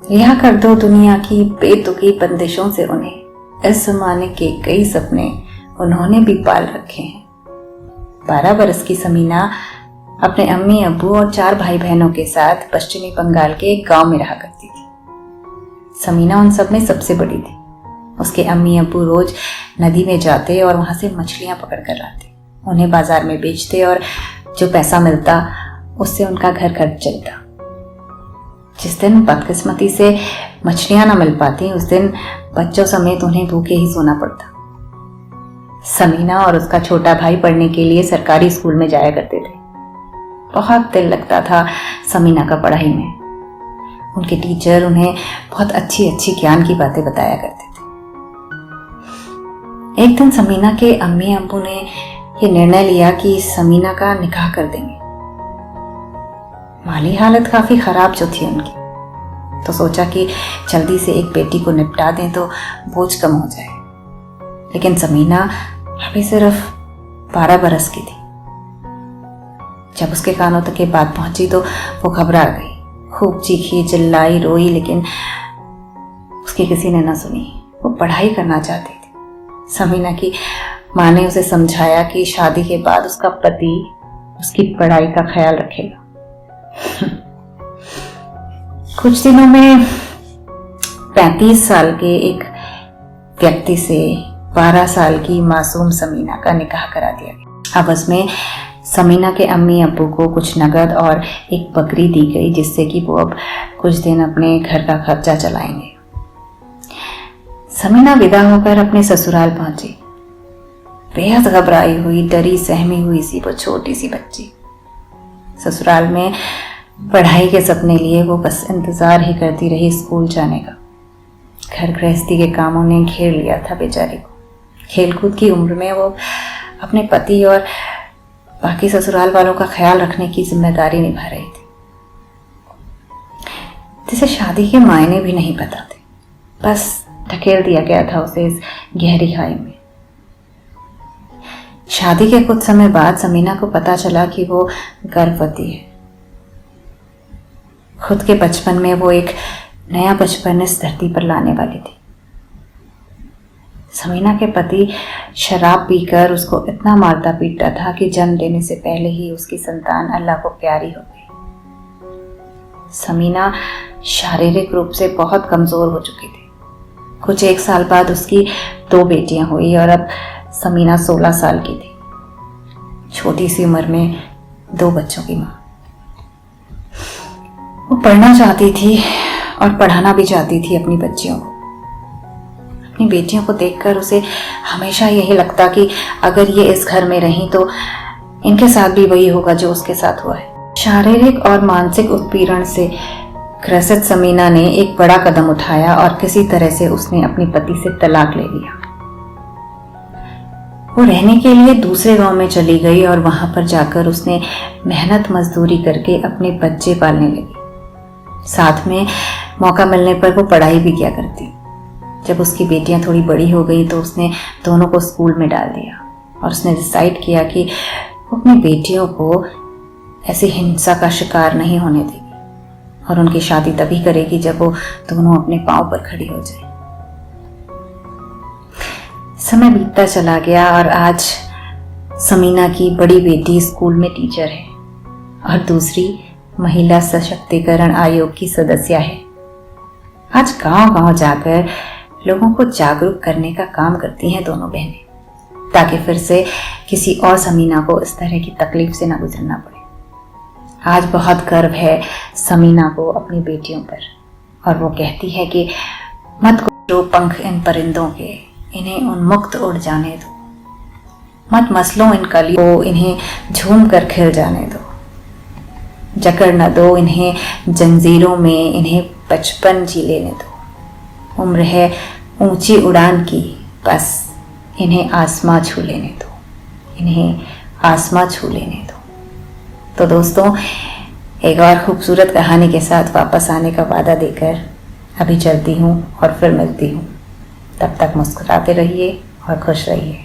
रिहा कर दो दुनिया की बेतुकी बंदिशों से उन्हें। इस जमाने के कई सपने उन्होंने भी पाल रखे हैं। 12 बरस की समीना अपने अम्मी अब्बू और 4 भाई बहनों के साथ पश्चिमी बंगाल के एक गांव में रहा करती थी। समीना उन सब में सबसे बड़ी थी। उसके अम्मी अब्बू रोज नदी में जाते और वहां से मछलियां पकड़ कर लाते, उन्हें बाजार में बेचते और जो पैसा मिलता उससे उनका घर खर्च चलता। जिस दिन बदकिस्मती से मछलियां ना मिल पाती, उस दिन बच्चों समेत उन्हें भूखे ही सोना पड़ता। समीना और उसका छोटा भाई पढ़ने के लिए सरकारी स्कूल में जाया करते थे। बहुत दिल लगता था समीना का पढ़ाई में। उनके टीचर उन्हें बहुत अच्छी अच्छी ज्ञान की बातें बताया करते थे। एक दिन समीना के अम्मी अब्बू ने ये निर्णय लिया कि समीना का निकाह कर देंगे। माली हालत काफी खराब जो थी उनकी, तो सोचा कि जल्दी से एक बेटी को निपटा दें तो बोझ कम हो जाए। लेकिन समीना अभी सिर्फ 12 बरस की थी। जब उसके कानों तक ये बात पहुंची तो वो घबरा गई, खूब चीखी, चिल्लाई, रोई, लेकिन उसकी किसी ने ना सुनी। वो पढ़ाई करना चाहती थी। समीना की माँ ने उसे समझाया कि शादी के बाद उसका पति उसकी पढ़ाई का ख्याल रखेगा। कुछ दिनों में 35 साल के एक व्यक्ति से 12 साल की मासूम समीना का निकाह करा दिया गया। अब उसमें समीना के अम्मी अब्बू को कुछ नगद और एक बकरी दी गई, जिससे कि वो अब कुछ दिन अपने घर का खर्चा चलाएंगे। समीना विदा होकर अपने ससुराल पहुंची। बेहद घबराई हुई, डरी सहमी हुई सी वो छोटी सी बच्ची। ससुराल में पढ़ाई के सपने लिए वो बस इंतजार ही करती रही स्कूल जाने का। घर गृहस्थी के कामों ने घेर लिया था बेचारी को। खेलकूद की उम्र में वो अपने पति और बाकी ससुराल वालों का ख्याल रखने की जिम्मेदारी निभा रही थी, जिसे शादी के मायने भी नहीं पता थे। बस ढकेल दिया गया था उसे इस गहरी खाई में। शादी के कुछ समय बाद समीना को पता चला कि वो गर्भवती है। खुद के बचपन में वो एक नया बचपन इस धरती पर लाने वाली थी। समीना के पति शराब पीकर उसको इतना मारता पीटता था कि जन्म देने से पहले ही उसकी संतान अल्लाह को प्यारी हो गई। समीना शारीरिक रूप से बहुत कमजोर हो चुकी थी। कुछ 1 साल बाद उसकी 2 बेटियां हुई और अब समीना 16 साल की थी। छोटी सी उम्र में 2 बच्चों की मां। वो पढ़ना चाहती थी और पढ़ाना भी चाहती थी अपनी बच्चियों को। अपनी बेटियों को देखकर उसे हमेशा यही लगता कि अगर ये इस घर में रहीं तो इनके साथ भी वही होगा जो उसके साथ हुआ है। शारीरिक और मानसिक उत्पीड़न से ग्रसित समीना ने एक बड़ा कदम उठाया और किसी तरह से उसने अपने पति से तलाक ले लिया। वो रहने के लिए दूसरे गांव में चली गई और वहां पर जाकर उसने मेहनत मजदूरी करके अपने बच्चे पालने लगी। साथ में मौका मिलने पर वो पढ़ाई भी किया करती। जब उसकी बेटियां थोड़ी बड़ी हो गई तो उसने दोनों को स्कूल में डाल दिया और उसने डिसाइड किया कि वो अपनी बेटियों को ऐसी हिंसा का शिकार नहीं होने देगी और उनकी शादी तभी करेगी जब वो दोनों अपने पांव पर खड़ी हो जाए। समय बीतता चला गया और आज समीना की बड़ी बेटी स्कूल में टीचर है और दूसरी महिला सशक्तिकरण आयोग की सदस्य है। आज गांव-गांव जाकर लोगों को जागरूक करने का काम करती हैं दोनों बहनें, ताकि फिर से किसी और समीना को इस तरह की तकलीफ से ना गुजरना पड़े। आज बहुत गर्व है समीना को अपनी बेटियों पर और वो कहती है कि मत करो पंख इन परिंदों के, इन्हें उन्मुक्त उड़ जाने दो। मत मसलो इन कलियों को, इन्हें झूम कर खिल जाने दो। जकड़ न दो इन्हें जंजीरों में, इन्हें बचपन जी लेने दो। उम्र है ऊंची उड़ान की, बस इन्हें आसमां छू लेने दो, इन्हें आसमां छू लेने दो। तो दोस्तों, एक और खूबसूरत कहानी के साथ वापस आने का वादा देकर अभी चलती हूँ और फिर मिलती हूँ। तब तक मुस्कुराते रहिए और खुश रहिए।